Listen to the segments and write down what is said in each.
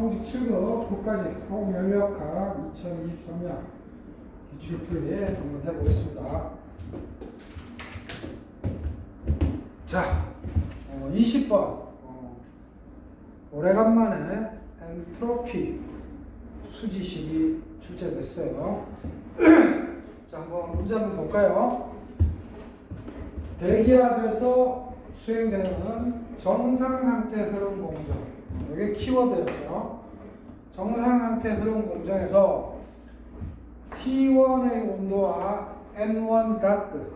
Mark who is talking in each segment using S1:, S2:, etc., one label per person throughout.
S1: 사무직 7급 국가직 화학연료학과 2023년 기출풀이 한번 해보겠습니다. 자, 20번 오래간만에 엔트로피 수지식이 출제됐어요. 자, 한번 문제 한번 볼까요? 대기압에서 수행되는 정상상태 흐름 공정, 이게 키워드였죠. 정상상태 흐름 공정에서 T1의 온도와 N1 다트,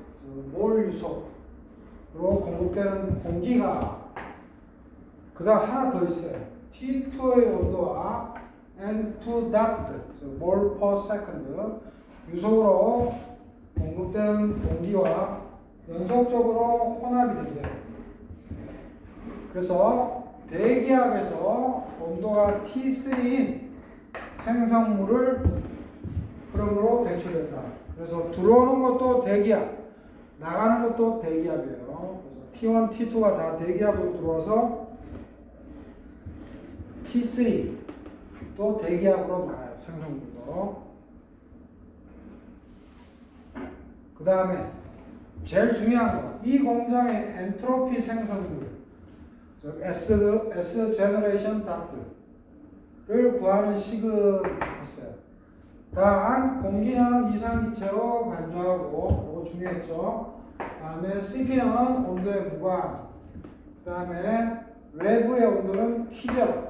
S1: 몰 유속으로 공급되는 공기가 그 다음 하나 더 있어요. T2의 온도와 N2 다트, 몰 퍼 세컨드 유속으로 공급되는 공기와 연속적으로 혼합이 된대요. 그래서 대기압에서 온도가 T3인 생성물을 흐름으로 배출된다. 그래서 들어오는 것도 대기압, 나가는 것도 대기압이에요. 그래서 T1, T2가 다 대기압으로 들어와서 T3 또 대기압으로 나가요. 생성물도. 그 다음에 제일 중요한 거, 이 공장의 엔트로피 생성물, S 제너레이션 다트를 구하는 식은 있어요. 다음 공기는 이산기체로 간주하고, 이거 중요했죠. 다음에 CP는 온도에 무관. 다음에 외부의 온도는 T0.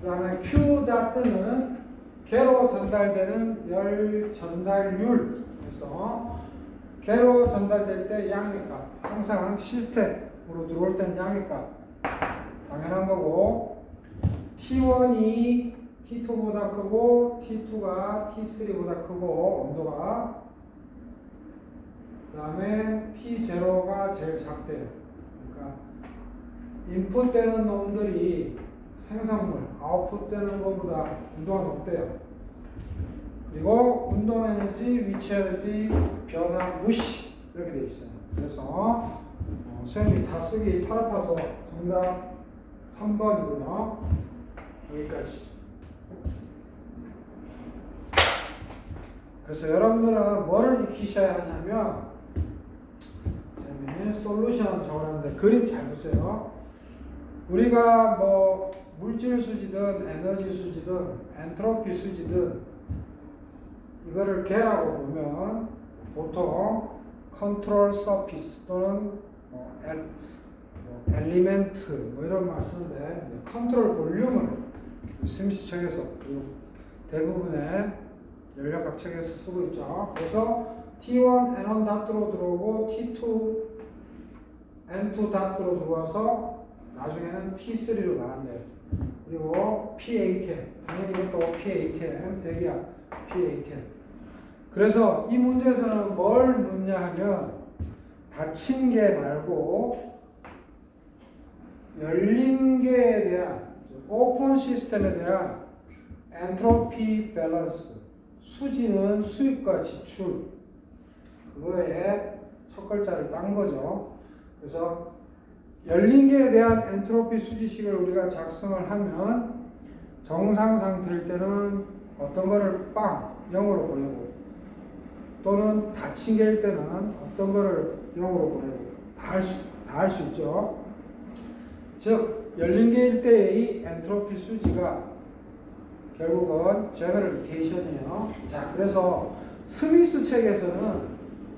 S1: 다음에 Q 다트는 개로 전달되는 열 전달률. 그래서 개로 전달될 때 양의 값, 항상 시스템으로 들어올 때는 양의 값 당연한 거고, T1이 T2보다 크고 T2가 T3보다 크고 온도가, 그 다음에 T0가 제일 작대요. 그러니까 인풋 되는 놈들이 생성물, 아웃풋 되는 것보다 온도가 높대요. 그리고 운동 에너지, 위치 에너지, 변화 무시 이렇게 돼 있어요. 그래서 선생님이 다 쓰기 팔 아파서 정답 3번이고요. 여기까지. 그래서 여러분들은 뭐를 익히셔야 하냐면, 선생님이 솔루션 적어놨는데 그림 잘 보세요. 우리가 뭐 물질 수지든 에너지 수지든 엔트로피 수지든 이거를 개라고 보면 보통 컨트롤 서피스 또는 엘리멘트 뭐 이런 말 쓰는데, 컨트롤 볼륨을 스미스 책에서 대부분의 연료각 책에서 쓰고 있죠. 그래서 T1 N1 다트로 들어오고 T2 N2 다트로 들어와서 나중에는 T3로 나간대요. 그리고 P8M, 당연히 이것도 P8M, 대기압 P8M. 그래서 이 문제에서는 뭘 묻냐 하면, 닫힌 게 말고 열린 게에 대한, 오픈 시스템에 대한 엔트로피 밸런스, 수지는 수입과 지출, 그거에 첫 글자를 딴 거죠. 그래서 열린 게에 대한 엔트로피 수지식을 우리가 작성을 하면 정상 상태일 때는 어떤 거를 0으로 보내고, 또는 닫힌 게일 때는 어떤 거를 0으로 보내고, 다 할 수 있죠. 즉 열린 게일 때의 엔트로피 수지가 결국은 제너럴 이케이션이에요. 자, 그래서 스미스 책에서는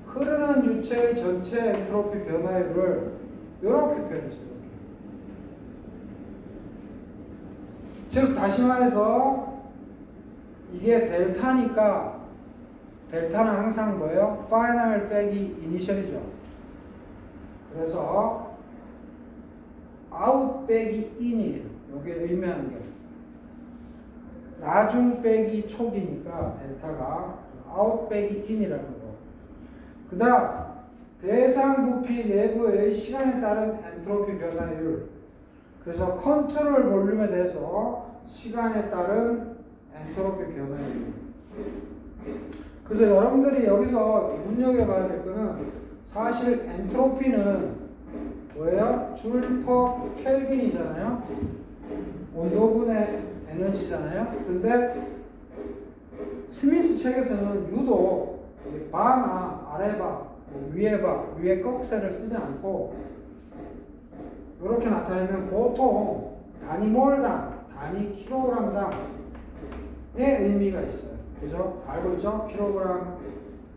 S1: 흐르는 유체의 전체 엔트로피 변화율을 이렇게 표현했어요. 즉 다시 말해서 이게 델타니까, 델타는 항상 뭐예요? 파이널 빼기 이니셜이죠. 그래서 아웃 빼기 인이에요. 이게 의미하는 게 나중 빼기 초기니까 델타가 아웃 빼기 인이라는 거. 그 다음 대상 부피 내부의 시간에 따른 엔트로피 변화율. 그래서 컨트롤 볼륨에 대해서 시간에 따른 엔트로피 변화율. 그래서 여러분들이 여기서 눈여겨봐야 될 거는, 사실 엔트로피는 뭐예요? 줄 퍼 켈빈이잖아요. 온도분의 에너지잖아요. 근데 스미스 책에서는 유독 여기 바나 아래 바, 위에 바, 위에 꺽쇠를 쓰지 않고 이렇게 나타내면 보통 단위 몰당, 단위 킬로그램당의 의미가 있어요. 그죠? 알고 있죠? 킬로그램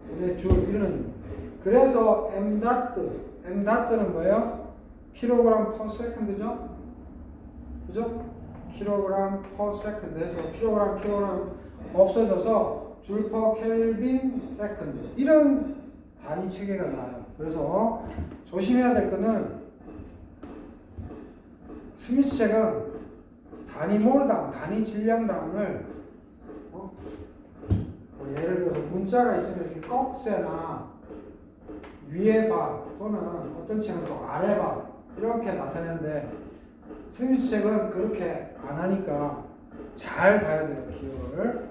S1: 분의 줄 이런. 그래서 m는 뭐예요? 킬로그램 per second죠? 그죠? 킬로그램 per second 해서 킬로그램 없어져서 줄 per 켈빈 세컨드 이런 단위 체계가 나와요. 그래서 조심해야 될 거는 스미스 책은 단위 몰당, 단위 질량당을 뭐 예를 들어서 문자가 있으면 이렇게 꺽쇠나 위에 바 또는 어떤 책은 또 아래 바 이렇게 나타내는데 스미스 책은 그렇게 안 하니까 잘 봐야 돼요. 기호를,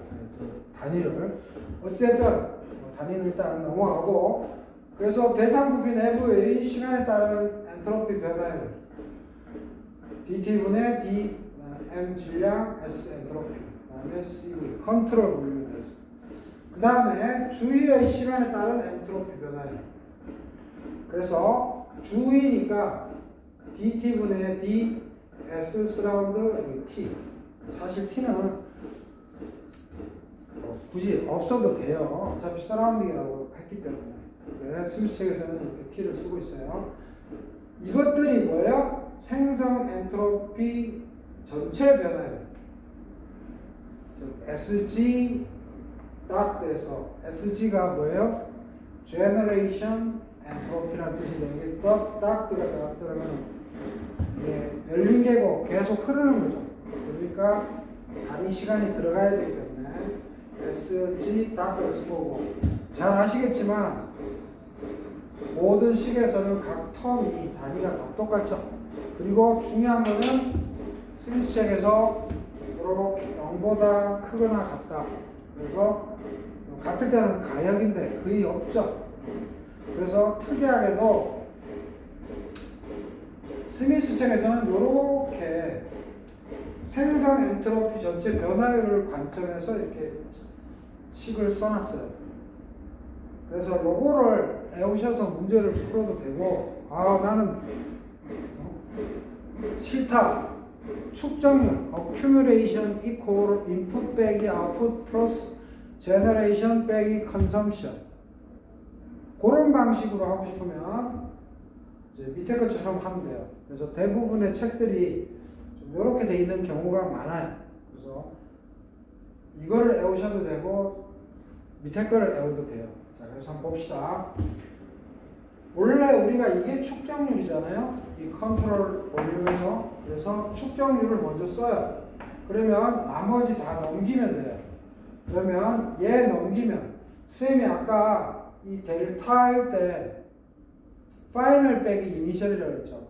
S1: 단위를. 어찌됐든 단위는 일단 넘어가고, 그래서 대상 부피 내부의 시간에 따른 엔트로피 변화율 dt분의 d m 질량 s 엔트로피 그 다음에 cv 컨트롤 볼륨이 되죠. 그 다음에 주위의 시간에 따른 엔트로피 변화율. 그래서 주위니까 dt분의 d s 서라운드 t. 사실 t는 굳이 없어도 돼요. 어차피 서라운딩이라고 했기 때문에. 네, 스미스 책에서는 이렇게 t를 쓰고 있어요. 이것들이 뭐예요? 생성 엔트로피 전체 변화예요. SG 닷에서 SG가 뭐예요? Generation Entropy라는 뜻인데 여기 닷가 들어가면 열린 계고 계속 흐르는 거죠. 그러니까 단위 시간이 들어가야 되기 때문에 SG 닷을 쓰고 잘 아시겠지만 모든 식에서는 각 텀이 단위가 다 똑같죠. 그리고 중요한 거는 스미스 책에서 이렇게 0보다 크거나 같다. 그래서 같을 때는 가역인데 거의 없죠. 그래서 특이하게도 스미스 책에서는 이렇게 생성 엔트로피 전체 변화율을 관점에서 이렇게 식을 써놨어요. 그래서 요거를 외우셔서 문제를 풀어도 되고, 나는 싫다. 축적률, accumulation equal input 빼기 output plus generation 빼기 consumption. 그런 방식으로 하고 싶으면 이제 밑에 것처럼 하면 돼요. 그래서 대부분의 책들이 좀 이렇게 돼 있는 경우가 많아요. 그래서 이거를 외우셔도 되고 밑에 거를 외워도 돼요. 자, 그래서 한번 봅시다. 원래 우리가 이게 축적률이잖아요. 이 컨트롤 볼륨에서. 그래서 축적률을 먼저 써요. 그러면 나머지 다 넘기면 돼요. 그러면 얘 넘기면 쌤이 아까 이 델타일 때 파이널 빼기 이니셜이라고 했죠.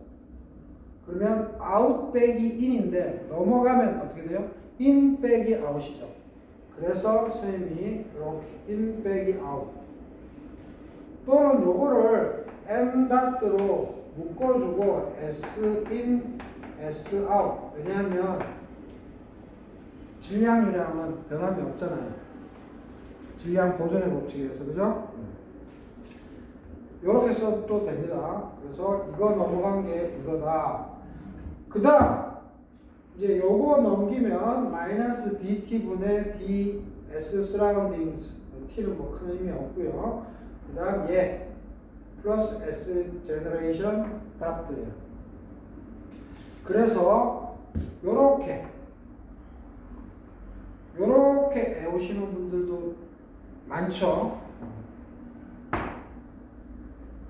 S1: 그러면 아웃 빼기 인인데 넘어가면 어떻게 돼요? 인 빼기 아웃이죠. 그래서 쌤이 이렇게 인 빼기 아웃 또는 요거를 m.로 묶어주고 s in, s out. 왜냐하면 질량유량은 변함이 없잖아요. 질량 보존의 법칙에서, 그죠? 요렇게 써도 됩니다. 그래서 이거 넘어간 게 이거다. 그 다음 이제 요거 넘기면 마이너스 dt분의 ds surroundings t는 뭐 큰 의미 없고요. 그 다음 얘 플러스 S 제너레이션 닷트예요. 그래서 요렇게 외우시는 분들도 많죠.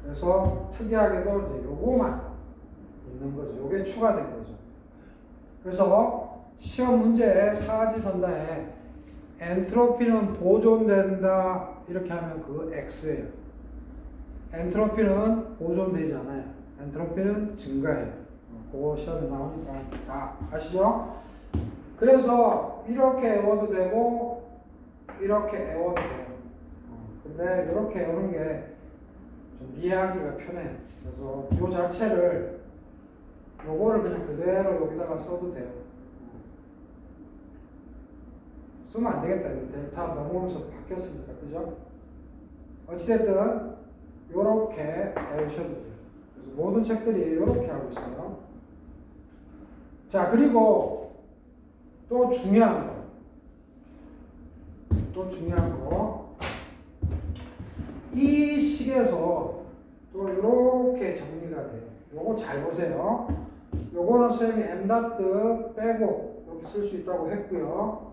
S1: 그래서 특이하게도 이제 요거만 있는 거죠. 요게 추가된 거죠. 그래서 시험 문제에 사지선다에 엔트로피는 보존된다 이렇게 하면 그거 X예요. 엔트로피는 보존되지 않아요. 엔트로피는 증가해요. 그거 시험에 나오니까 다 아시죠? 그래서 이렇게 외워도 되고 이렇게 외워도 돼요. 근데 이렇게 외우는 게 좀 이해하기가 편해요. 그래서 요 자체를 요거를 그냥 그대로 여기다가 써도 돼요. 쓰면 안 되겠다. 델타 넘어오면서 바뀌었으니까. 그죠? 어찌됐든 요렇게 외우셔도 돼요. 그래서 모든 책들이 요렇게 하고 있어요. 자, 그리고 또 중요한 거. 이 식에서 또 이렇게 정리가 돼요. 요거 잘 보세요. 요거는 선생님이 m 다트 빼고 이렇게 쓸 수 있다고 했고요.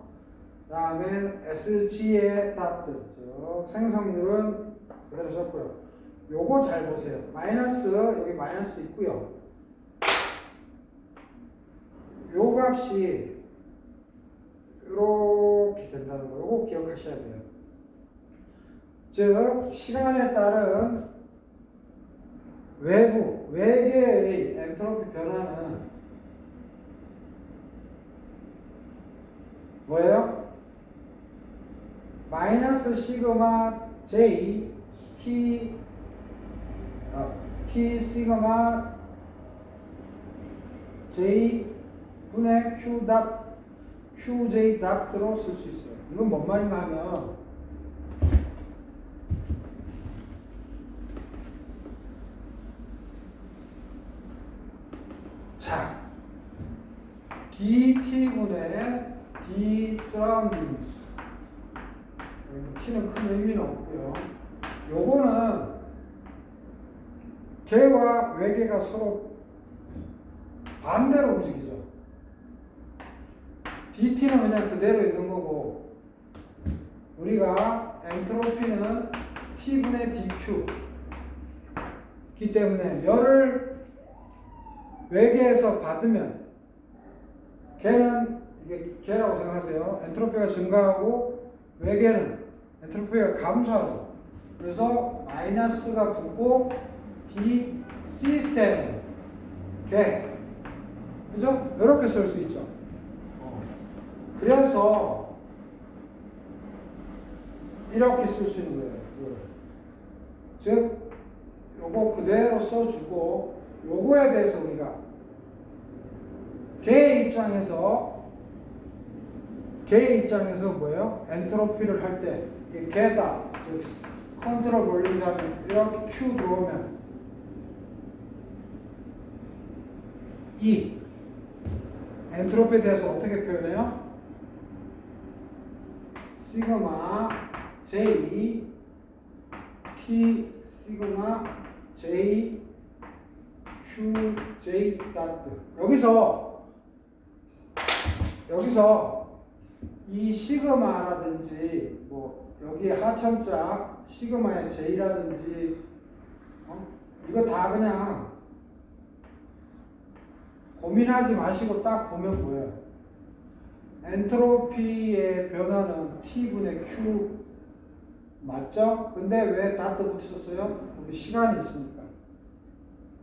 S1: 그 다음에 SG의 다트, 생성률은 그대로 썼고요. 요거 잘 보세요. 마이너스, 여기 마이너스 있고요. 요 값이 이렇게 된다는 거, 요거 기억하셔야 돼요. 즉, 시간에 따른 외계의 엔트로피 변화는 뭐예요? 마이너스 시그마 J T 시그마 J 분의 Q 닷 QJ 닷으로 쓸 수 있어요. 이건 뭔 말인가 하면 자, DT분의 D surroundings. T는 큰 의미는 없고요. 요거는 개와 외계가 서로 반대로 움직이죠. DT는 그냥 그대로 있는 거고, 우리가 엔트로피는 T분의 DQ 기 때문에 열을 외계에서 받으면 걔는, 이게 걔라고 생각하세요. 엔트로피가 증가하고 외계는 엔트로피가 감소하죠. 그래서 마이너스가 붙고 D 시스템 걔, 그죠? 이렇게 쓸 수 있죠. 그래서 이렇게 쓸 수 있는 거예요. 즉 요거 그대로 써주고, 요거에 대해서 우리가 걔의 입장에서 뭐예요? 엔트로피를 할 때 걔다, 즉 컨트롤 볼륨이 하면 이렇게 Q 들어오면 이 엔트로피에 대해서 어떻게 표현해요? 시그마 J T 시그마 J Q J 다트. 여기서 이 시그마라든지 뭐 여기 하첨자 시그마의 J라든지 이거 다 그냥 고민하지 마시고 딱 보면 뭐예요? 엔트로피의 변화는 T분의 Q 맞죠? 근데 왜 다트 붙였어요? 우리 시간이 있으니까.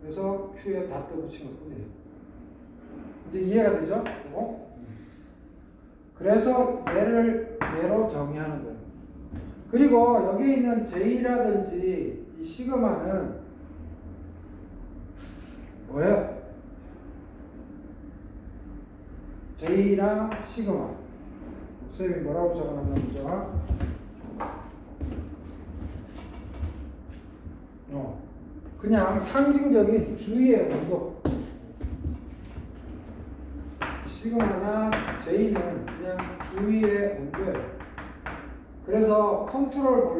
S1: 그래서 Q에 다트 붙인 것 뿐이에요. 이제 이해가 되죠? 그래서 얘로 정의하는 거예요. 그리고 여기 있는 J라든지 이 시그마는 뭐예요? J랑 시그마. 선생님이 뭐라고 적어놨나 보죠? 그냥 상징적인 주위의 온도. 시그마나 J는 그냥 주위의 온도예요. 그래서 컨트롤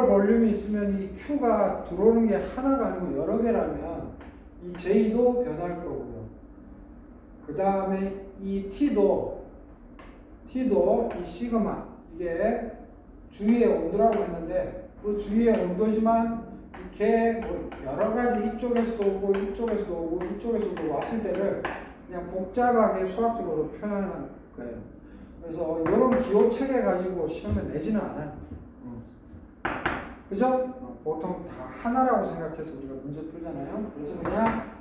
S1: 볼륨이 있으면 이 Q가 들어오는 게 하나가 아니고 여러 개라면 이 J도 변할 거고요. 그 다음에 이 T도 이 시그마, 이게 주위의 온도라고 했는데 그 주위의 온도지만 이게 뭐 여러 가지 이쪽에서도 오고 이쪽에서도 오고 이쪽에서도 왔을 때를 그냥 복잡하게 수학적으로 표현하는 거예요. 그래서 이런 기호 체계 가지고 시험에 내지는 않아요. 그죠? 보통 다 하나라고 생각해서 우리가 문제 풀잖아요. 그래서 그냥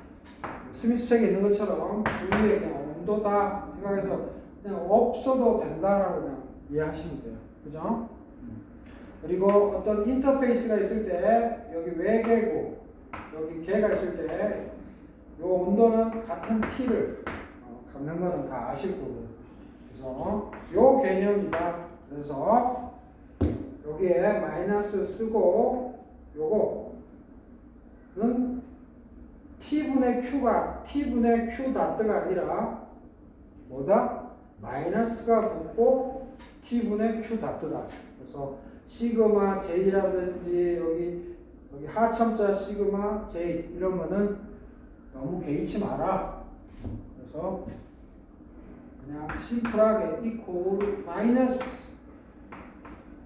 S1: 스미스 책에 있는 것처럼 주위에 그냥 온도다 생각해서 그냥 없어도 된다라고 그냥 이해하시면 돼요. 그죠? 그리고 어떤 인터페이스가 있을 때 여기 외계고 여기 개가 있을 때 이 온도는 같은 T를 잡는 거는 다 아실 거고요. 그래서 요 개념이다. 그래서 여기에 마이너스 쓰고 요거는 t분의 q가 t분의 q 다트가 아니라 뭐다? 마이너스가 붙고 t분의 q 다트다. 그래서 시그마 j라든지 여기 하첨자 시그마 j 이런 거는 너무 개의치 마라. 그래서 그냥 심플하게 equal 마이너스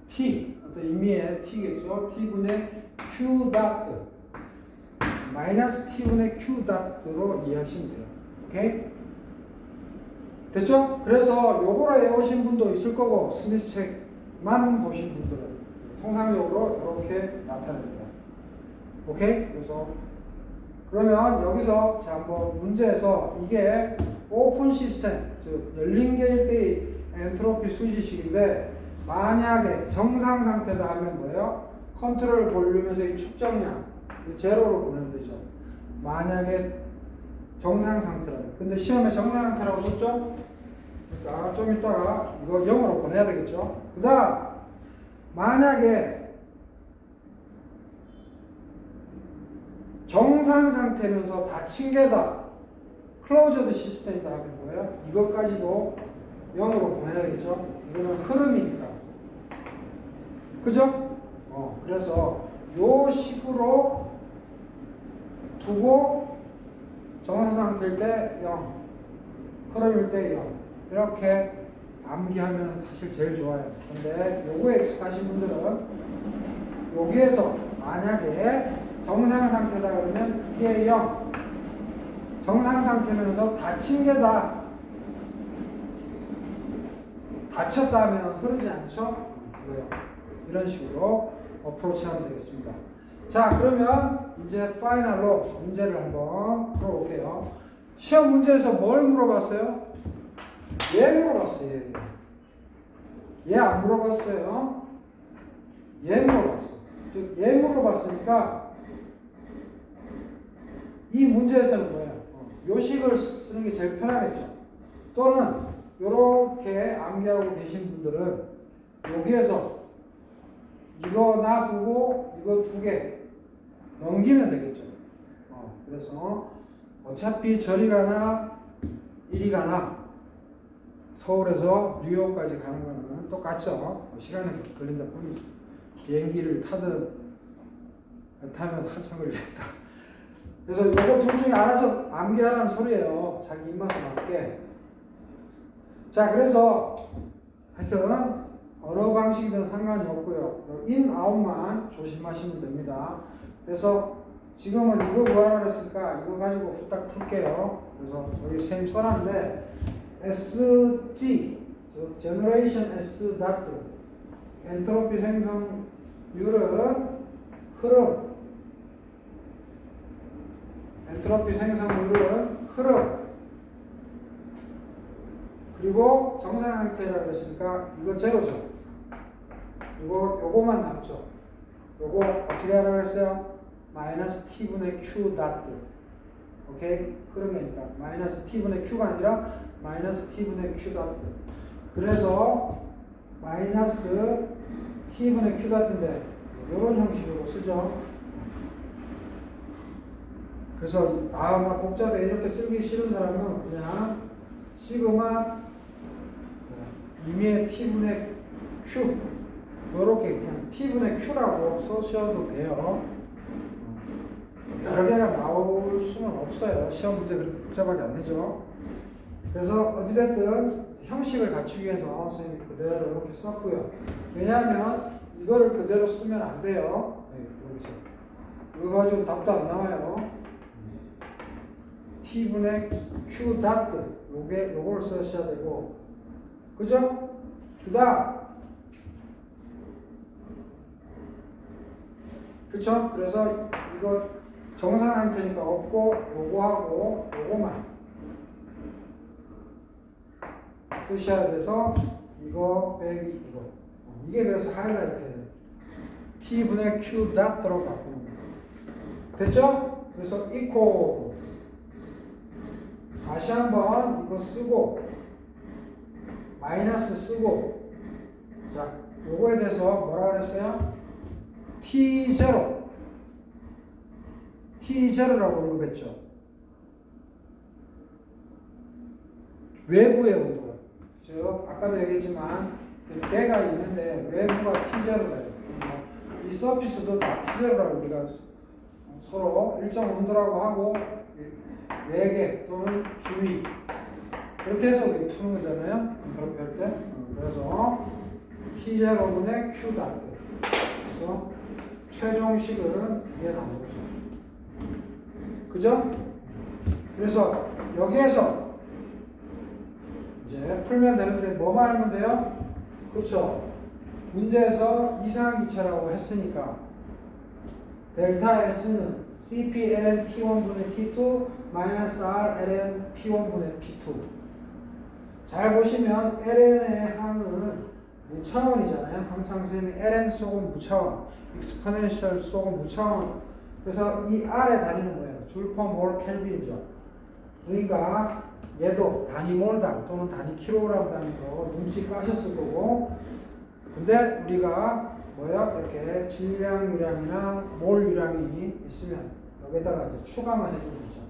S1: t 어떤 의미의 t겠죠. t분의 q 다트 마이너스 t분의 q 다트로 이해하시면 돼요. 오케이? 됐죠? 그래서 요거를 외우신 분도 있을 거고 스미스 책만 보신 분들은 통상적으로 이렇게 나타납니다. 오케이? 그래서 그러면 여기서 자 한번 문제에서 이게 오픈 시스템 즉 열린 개일대의 엔트로피 수지식인데 만약에 정상 상태다 하면 뭐예요? 컨트롤 볼륨에서의 축적량 제로로 보내면 되죠. 만약에 정상 상태라면. 근데 시험에 정상 상태라고 썼죠? 그러니까 좀 이따가 이거 0으로 보내야 되겠죠? 그 다음 만약에 정상 상태면서 닫힌 게다 클로즈드 시스템이다 하면 뭐예요? 이것까지도 0으로 보내야 되겠죠? 이거는 흐름이니까. 그죠? 그래서 요 식으로 두고 정상 상태일 때 0, 흐름일 때 0 이렇게 암기하면 사실 제일 좋아요. 근데 요거에 익숙하신 분들은 여기에서 만약에 정상 상태다 그러면 이게 0 정상 상태면서 닫힌 게다 닫혔다 하면 흐르지 않죠? 이런 식으로 어프로치 하면 되겠습니다. 자, 그러면 이제 파이널로 문제를 한번 풀어볼게요. 시험 문제에서 뭘 물어봤어요? 얘 물어봤어요. 얘 안 물어봤어요. 얘 물어봤어. 즉, 얘 물어봤으니까 이 문제에서는 뭐예요? 요식을 쓰는 게 제일 편하겠죠. 또는 이렇게 암기하고 계신 분들은 여기에서 이거 놔두고 이거 두 개 넘기면 되겠죠. 그래서 어차피 저리 가나 이리 가나 서울에서 뉴욕까지 가는 거는 똑같죠. 시간이 걸린다 뿐이죠. 비행기를 타든 타면 한참 걸리겠다. 그래서 이거 둘 중에 알아서 암기하라는 소리예요. 자기 입맛에 맞게. 자, 그래서 하여튼 어느 방식이든 상관이 없고요. 인, 아웃만 조심하시면 됩니다. 그래서 지금은 이거 구하라 그랬으니까 이거 가지고 후딱 풀게요. 그래서 여기 쌤 써놨는데 SG, Generation S 닥트 엔트로피 생성률은 흐름 엔트로피 생성률은 흐름 그리고 정상 상태라고 그랬으니까 이거 제로죠. 요거만 남죠. 요거 어떻게 하라고 그랬어요? 마이너스 t분의 q 다트. 오케이? 그런 거니까 마이너스 t분의 q가 아니라 마이너스 t분의 q 다트. 그래서 마이너스 t분의 q 다트인데 이런 형식으로 쓰죠. 그래서 나 복잡해 이렇게 쓰기 싫은 사람은 그냥 시그마 2의 t분의 q 이렇게 그냥 t분의 q라고 써셔도 돼요. 여러 개가 나올 수는 없어요. 시험 문제 그렇게 복잡하게 안 되죠. 그래서 어찌됐든 형식을 갖추기 위해서 선생님이 그대로 이렇게 썼고요. 왜냐하면 이거를 그대로 쓰면 안 돼요. 네, 그렇죠. 이거 가지고 답도 안 나와요. t분의 q 다트 요걸 쓰셔야 되고, 그죠? 그 다음 그쵸? 그래서 이거 정상 상태니까 없고 요거하고 요거만 쓰셔야 돼서 이거 빼기 이거 이게 그래서 하이라이트예요. t분의 q 다트로 바꾸는 거예요. 됐죠? 그래서 equal 다시 한번 이거 쓰고 마이너스 쓰고 자 요거에 대해서 뭐라 그랬어요? T0라고 언급했죠. 외부의 온도 즉 아까도 얘기했지만 그 개가 있는데 외부가 T0래요. 이 서피스도 다 T0라고 우리가 서로 일정 온도라고 하고 외계 또는 주위 그렇게 해서 우리 푸는 거잖아요. 엔트로피 할 때. 그래서 T0분의 Q 다트. 그래서 최종식은 이게 나오는 거죠. 그죠? 그래서 여기에서 이제 풀면 되는데 뭐만 알면 돼요? 그렇죠? 문제에서 이상기체라고 했으니까 델타 S는 CP ln T1분의 T2 마이너스 R ln P1분의 P2 잘 보시면 ln의 항은 무차원이잖아요. 항상 쌤이 ln 속은 무차원, 익스포넨셜 속은 무차원. 그래서 이 R의 단위는 뭐예요? 줄 퍼 몰 켈빈이죠. 그러니까 얘도 단위 몰당 또는 단위 킬로그램 단위로 눈치 까셨을 거고 근데 우리가 뭐야? 이렇게 질량 유량이나 몰 유량이 있으면 여기다가 이제 추가만 해주는 거죠.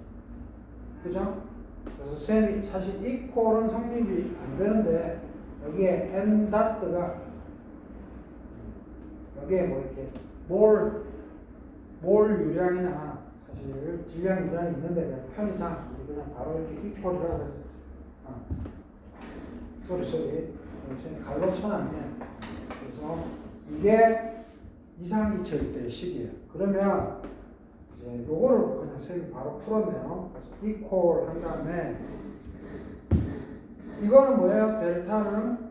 S1: 그죠? 그래서 쌤이 사실 이퀄은 성립이 안 되는데 여기에 n 다트가 여기에 뭐 이렇게 몰 유량이나 사실 질량 유량이 있는데 그냥 편의상 우리 그냥 바로 이렇게 이퀄이라고 해서 쏘리 쌤이 갈로 쳐놨네. 그래서 이게 이상기체일 때 식이에요. 그러면 이제 요거를 그냥 쌤이 바로 풀었네요. 그래서 이퀄 한 다음에 이거는 뭐예요? 델타는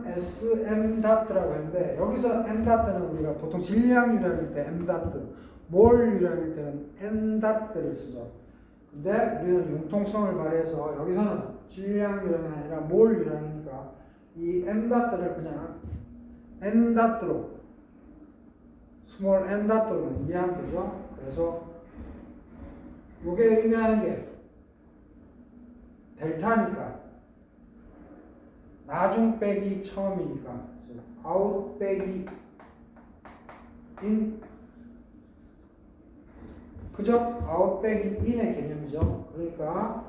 S1: SM 다트라고 했는데 여기서 M 다트는 우리가 보통 질량 유량일 때 M 다트, 몰 유량일 때는 N 다트를 쓰죠. 근데 우리는 융통성을 발휘해서 여기서는 질량 유량이 아니라 몰 유량이니까 이 M 다트를 그냥 N 다트로 스몰 N 다트로 이해하면 되죠. 그래서 이게 의미하는 게 델타니까 나중 빼기 처음이니까 아웃 빼기 인 그죠? 아웃 빼기 인의 개념이죠. 그러니까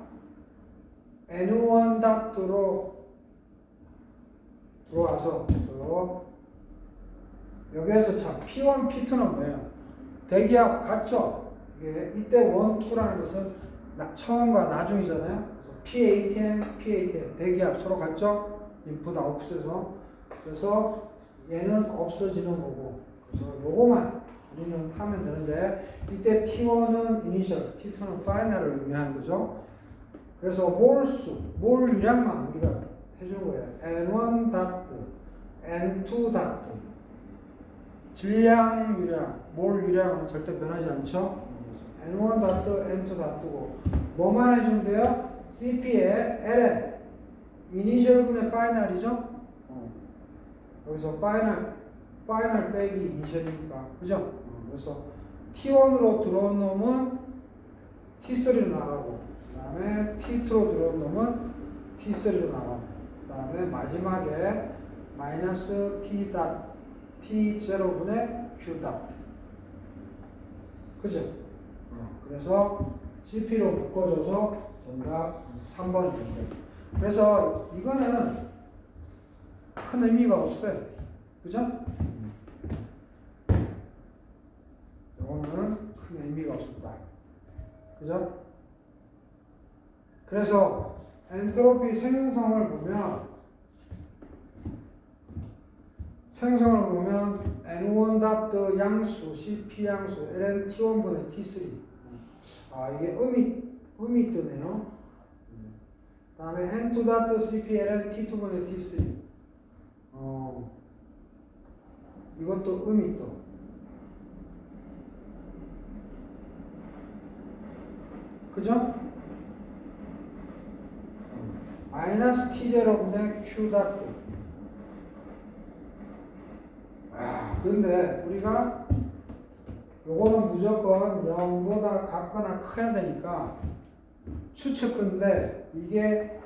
S1: N1 다트로 들어와서 여기에서 참 P1, P2는 뭐예요? 대기압 같죠? 이게 이때 1, 2라는 것은 처음과 나중이잖아요. 그래서 P8M 대기압 서로 같죠? 인풋 아웃풋에서 그래서 얘는 없어지는 거고 그래서 요거만 우리는 하면 되는데 이때 T1은 이니셜, T2는 파이널을 의미하는 거죠. 그래서 몰수, 몰 유량만 우리가 해주는 거예요. N1 다트, N2 다트 질량 유량, 몰 유량은 절대 변하지 않죠. N1 다트, N2 다트고 뭐만 해주면 돼요? CP의 ln 이니셜분의 파이널이죠? 여기서 파이널 빼기 이니셜이니까 그죠? 그래서 T1으로 들어온 놈은 T3로 나가고 그 다음에 T2로 들어온 놈은 T3로 나가고 그 다음에 마지막에 마이너스 T 닷 T0분의 Q 닷 그죠? 그래서 CP로 묶어줘서 정답 3번이 됩니다. 그래서 이거는 큰 의미가 없어요. 그죠? 이거는 큰 의미가 없습니다. 그죠? 그래서 엔트로피 생성을 보면 N1 다트 양수, CP 양수, ln T1분의 T3 이게 음이 뜨네요. 그 다음에 N2 다트 CP ln T2분의 T3 이것도 음이 떠. 그죠? 마이너스 T0분의 Q 다트 그런데 우리가 요거는 무조건 0보다 같거나 커야 되니까 추측근데 이게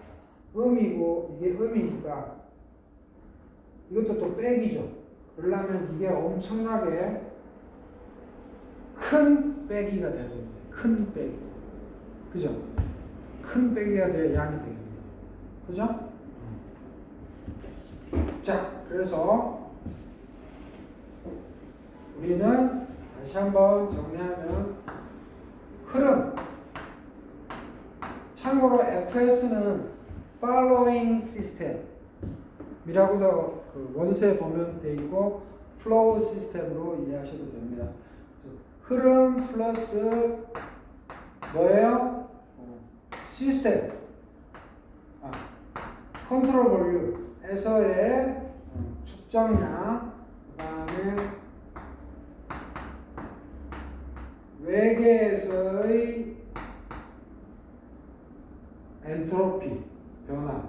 S1: 음이고 이게 음이니까 이것도 또 빼기죠. 그러려면 이게 엄청나게 큰 빼기가 돼야 됩니다. 큰 빼기. 그죠? 큰 빼기가 돼야 양이 되겠네요. 그죠? 자, 그래서 우리는 다시 한번 정리하면 흐름. 참고로 FS는 following system이라고도 그 원서에 보면 돼 있고 flow 시스템으로 이해하셔도 됩니다. 흐름 플러스 뭐예요? 시스템. 컨트롤 볼륨에서의 축적량, 그 다음에 외계에서의 엔트로피 변화는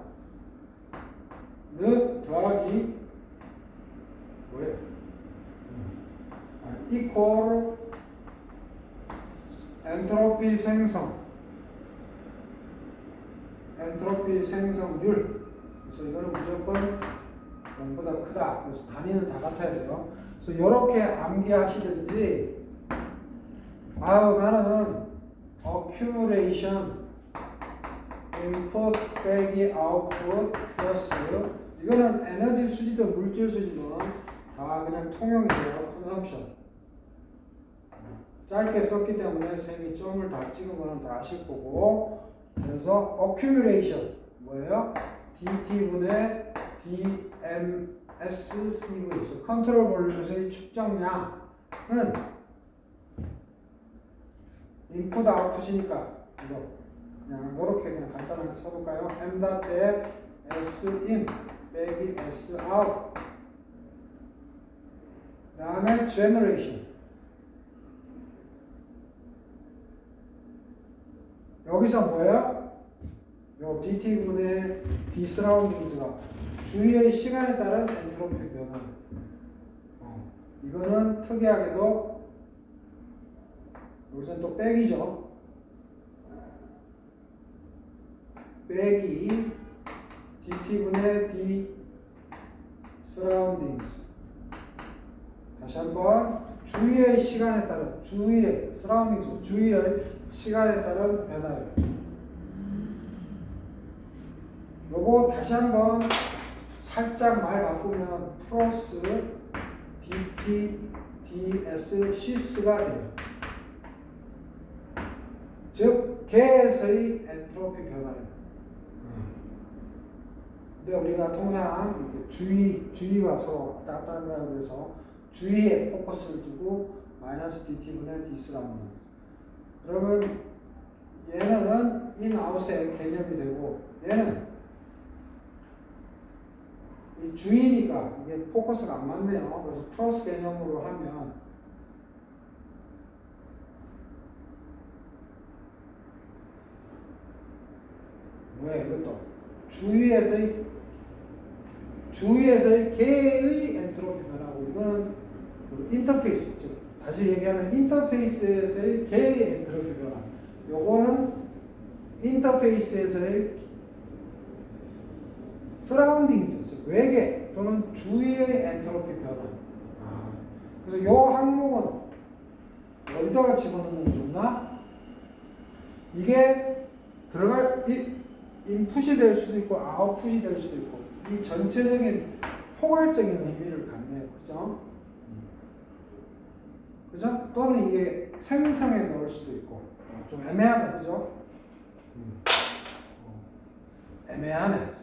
S1: 더하기 뭐예요? 이퀄 엔트로피 생성률. 그래서 이거는 무조건 0보다 크다. 그래서 단위는 다 같아야 돼요. 그래서 이렇게 암기하시든지, 나는 accumulation input 빼기 output 플러스, 이거는 에너지 수지든 물질 수지든 다 그냥 통용이에요. 컨섬션. 짧게 썼기 때문에 쌤이 점을 다 찍은 거는 다 아실 거고, 그래서 accumulation 뭐예요? dt분의 dmscv, 컨트롤 볼륨에서의 축적량은 인풋 아웃풋이니까 이거 그냥 이렇게 그냥 간단하게 써볼까요? m 대 s in 빼기 s out. 그 다음에 generation. 여기서 뭐예요? 요 dt분의 d 서라운딩즈가 주위의 시간에 따른 엔트로피 변화. 이거는 특이하게도 여기서는 또 빼기죠. 빼기 dt분의 d 서라운딩즈. 다시 한번 주위의 시간에 따른, 주위의 서라운딩즈, 주위의 시간에 따른 변화예요. 요거 다시 한번 살짝 말 바꾸면 플러스 dt ds 시스가 돼요. 즉 계에서의 엔트로피 변화예요. 근데 우리가 통상 주위와 서로 왔다 갔다 한다고 해서 주위에 포커스를 두고 마이너스 dt분의 d스라는 거예요. 그러면 얘는 인아웃의 개념이 되고, 얘는 이 주위니까 이게 포커스가 안 맞네요. 그래서 플러스 개념으로 하면 왜 이것도 주위에서의 개의 엔트로피 변화고, 이거는 그 인터페이스, 즉 다시 얘기하면 인터페이스에서의 개의 엔트로피 변화. 요거는 인터페이스에서의 서라운딩, 즉 외계 또는 주위의 엔트로피 변화. 그래서 요 항목은 어디다가 집어넣는 게 좋나? 이게 인풋이 될 수도 있고 아웃풋이 될 수도 있고, 이 전체적인 포괄적인 의미를 갖네요. 그죠? 그죠? 또는 이게 생성에 넣을 수도 있고, 좀 애매하다. 그죠? 애매하네.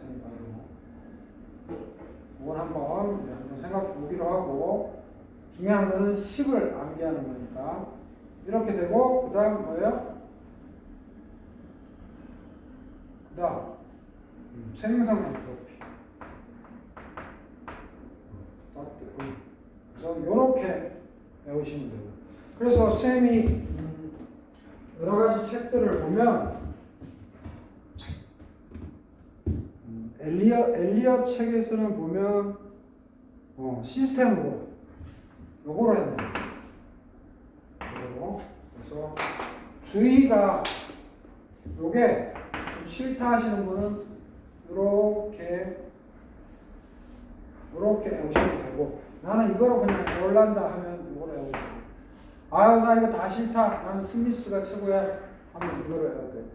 S1: 이건 한번 생각해 보기로 하고, 중요한 거는 10을 암기하는 거니까 이렇게 되고, 그 다음 뭐예요? 그 다음 생성 엔트로피. 그래서 이렇게 외우시면 돼요. 그래서 쌤이 여러 가지 책들을 보면 엘리엇 책에서는 보면 시스템으로 요거를 했네. 그래서 주의가 요게 좀 싫다 하시는 분은 이렇게 외우셔도 되고, 나는 이거로 그냥 에올란다 하면 이거로 외우고 되고, 아유 나 이거 다 싫다, 나는 스미스가 최고야 하면 이거로 외워도 되고.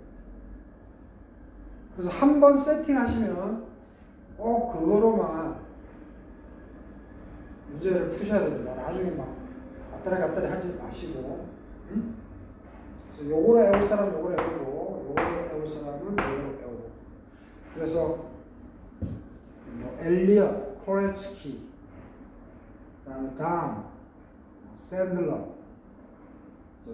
S1: 그래서 한 번 세팅하시면 꼭 그거로만 문제를 푸셔야 됩니다. 나중에 막 왔다리 하지 마시고, 응? 그래서 요거로 외울 사람은 요거로 외우고, 요거로 외울 사람은 요거로 외우고. 그래서 뭐 엘리엇, 코레츠키, 그다음에 감, 샌들러,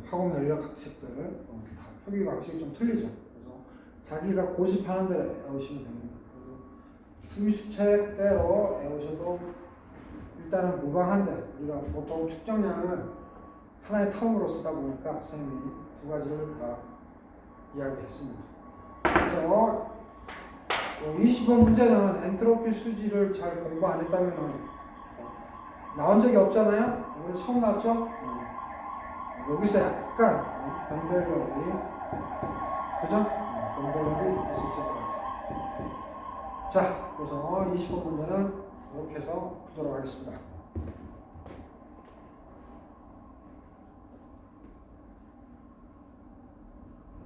S1: 화공 연력 학책들 다 표기 방식이 좀 틀리죠. 그래서 자기가 고집하는 대로 외우시면 됩니다. 그래서 스미스 책대로 외우셔도 일단은 무방한데, 우리가 보통 축적량을 하나의 텀으로 쓰다 보니까 선생님이 두 가지를 다 이야기했습니다. 그래서 20번 문제는 엔트로피 수지를 잘 공부 안 했다면 나온 적이 없잖아요? 우리 처음 나왔죠? 여기서 약간 변별력이, 그죠? 변별력이 있었을 것 같아요. 자, 그래서 20번 문제는 이렇게 해서 푸도록 하겠습니다.